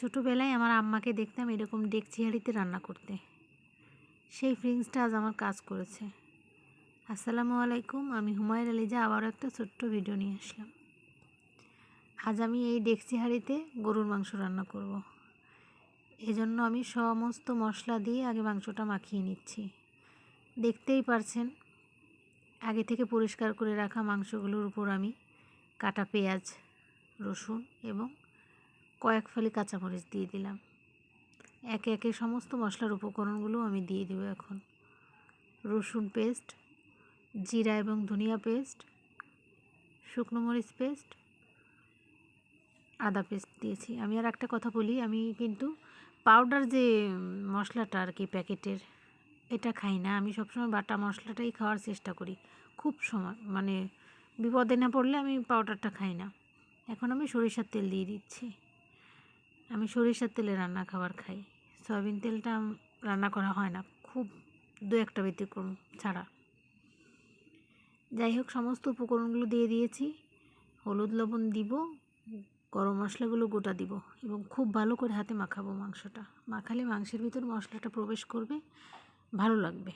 ছোটোবেলায় আমার আম্মাকে দেখতাম এরকম ডেকচি হাঁড়িতে রান্না করতে। সেই ফিলিংসটা আজ আমার কাজ করেছে। আসসালামু আলাইকুম, আমি হুমায়রা লিজা আবারও একটা ছোট্ট ভিডিও নিয়ে আসলাম। আজ আমি এই ডেকচি হাঁড়িতে গরুর মাংস রান্না করব। এজন্য আমি সমস্ত মশলা দিয়ে আগে মাংসটা মাখিয়ে নিচ্ছি। দেখতেই পারছেন, আগে থেকে পরিষ্কার করে রাখা মাংসগুলোর উপর আমি কাটা পেঁয়াজ, রসুন এবং কয়েক ফালি কাঁচামরিচ দিয়ে দিলাম। একে একে সমস্ত মশলার উপকরণগুলো আমি দিয়ে দেব এখন। রসুন পেস্ট, জিরা এবং ধনিয়া পেস্ট, শুকনো মরিচ পেস্ট, আদা পেস্ট দিয়েছি। আমি আর একটা কথা বলি, আমি কিন্তু পাউডার যে মশলাটা আর কি প্যাকেটের, এটা খাই না। আমি সবসময় বাটা মশলাটাই খাওয়ার চেষ্টা করি। খুব সময় মানে বিপদে না পড়লে আমি পাউডারটা খাই না। এখন আমি সরিষার তেল দিয়ে দিচ্ছি। আমি সরিষার তেলে রান্না খাবার খাই। সয়াবিন তেলটা রান্না করা হয় না, খুব দু একটা ব্যতিক্রম ছাড়া। যাই হোক, সমস্ত উপকরণগুলো দিয়ে দিয়েছি। হলুদ লবণ দিব, গরম মশলাগুলো গোটা দিব এবং খুব ভালো করে হাতে মাখাবো মাংসটা। মাখালে মাংসের ভিতর মশলাটা প্রবেশ করবে, ভালো লাগবে।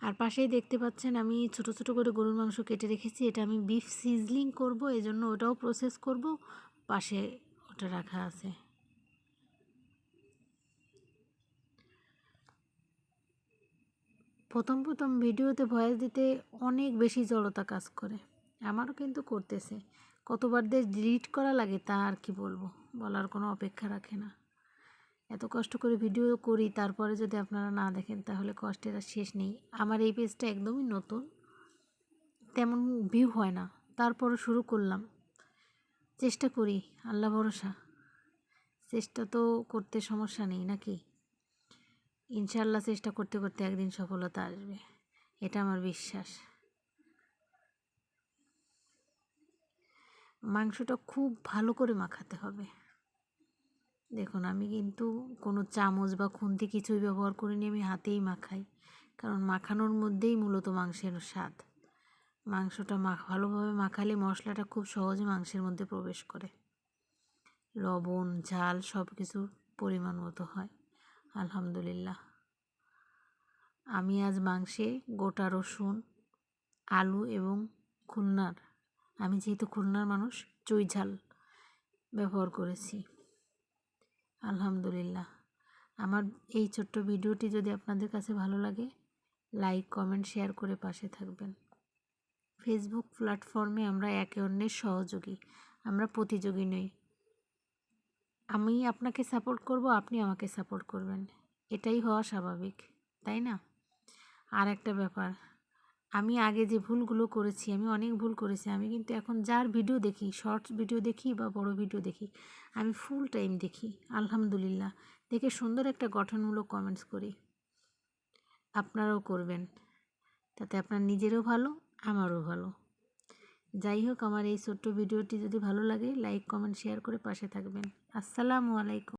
আর পাশেই দেখতে পাচ্ছেন আমি ছোট ছোট করে গরুর মাংস কেটে রেখেছি। এটা আমি বিফ সিজলিং করব, এজন্য ওটাও প্রসেস করব। পাশে ওটা রাখা আছে। প্রথম ভিডিওতে ভয়েস দিতে অনেক বেশি জড়তা কাজ করে, আমারও কিন্তু করতেছে। কতবার দিয়ে ডিলিট করা লাগে তা আর কি বলবো, বলার কোনো অপেক্ষা রাখে না। এত কষ্ট করে ভিডিও করি, তারপরে যদি আপনারা না দেখেন তাহলে কষ্টের আর শেষ নেই। আমার এই পেজটা একদমই নতুন, তেমন ভিউ হয় না, তারপরও শুরু করলাম। চেষ্টা করি, আল্লাহ ভরসা। চেষ্টা তো করতে সমস্যা নেই নাকি? ইনশাআল্লাহ চেষ্টা করতে করতে একদিন সফলতা আসবে, এটা আমার বিশ্বাস। মাংসটা খুব ভালো করে মাখাতে হবে। দেখুন, আমি কিন্তু কোনো চামচ বা খুন্তি কিছুই ব্যবহার করিনি, আমি হাতেই মাখাই। কারণ মাখানোর মধ্যেই মূলত মাংসের স্বাদ। মাংসটা ভালোভাবে মাখালে মশলাটা খুব সহজে মাংসের মধ্যে প্রবেশ করে। লবণ, ঝাল সব কিছু পরিমাণ মতো হয়। আলহামদুলিল্লাহ। আমি আজ মাংসে গোটা রসুন, আলু এবং আমি যেহেতু খুলনার মানুষ, চুই ঝাল ব্যবহার করেছি। আলহামদুলিল্লাহ। আমার এই ছোট্ট ভিডিওটি যদি আপনাদের কাছে ভালো লাগে, লাইক, কমেন্ট, শেয়ার করে পাশে থাকবেন। ফেসবুক প্ল্যাটফর্মে আমরা একে অন্যের সহযোগী, আমরা প্রতিযোগী নই। আমি আপনাকে সাপোর্ট করব, আপনি আমাকে সাপোর্ট করবেন, এটাই হওয়া স্বাভাবিক, তাই না? আর একটা ব্যাপার, আমি আগে যে ভুলগুলো করেছি, আমি অনেক ভুল করেছি। আমি কিন্তু এখন যার ভিডিও দেখি, শর্টস ভিডিও দেখি বা বড় ভিডিও দেখি, আমি ফুল টাইম দেখি। আলহামদুলিল্লাহ, দেখে সুন্দর একটা গঠনমূলক কমেন্টস করি। আপনারাও করবেন, তাতে আপনার নিজেরও ভালো, আমারও ভালো। যাই হোক, আমার এই ছোট্ট ভিডিওটি যদি ভালো লাগে, লাইক, কমেন্ট, শেয়ার করে পাশে থাকবেন। আসসালামু আলাইকুম।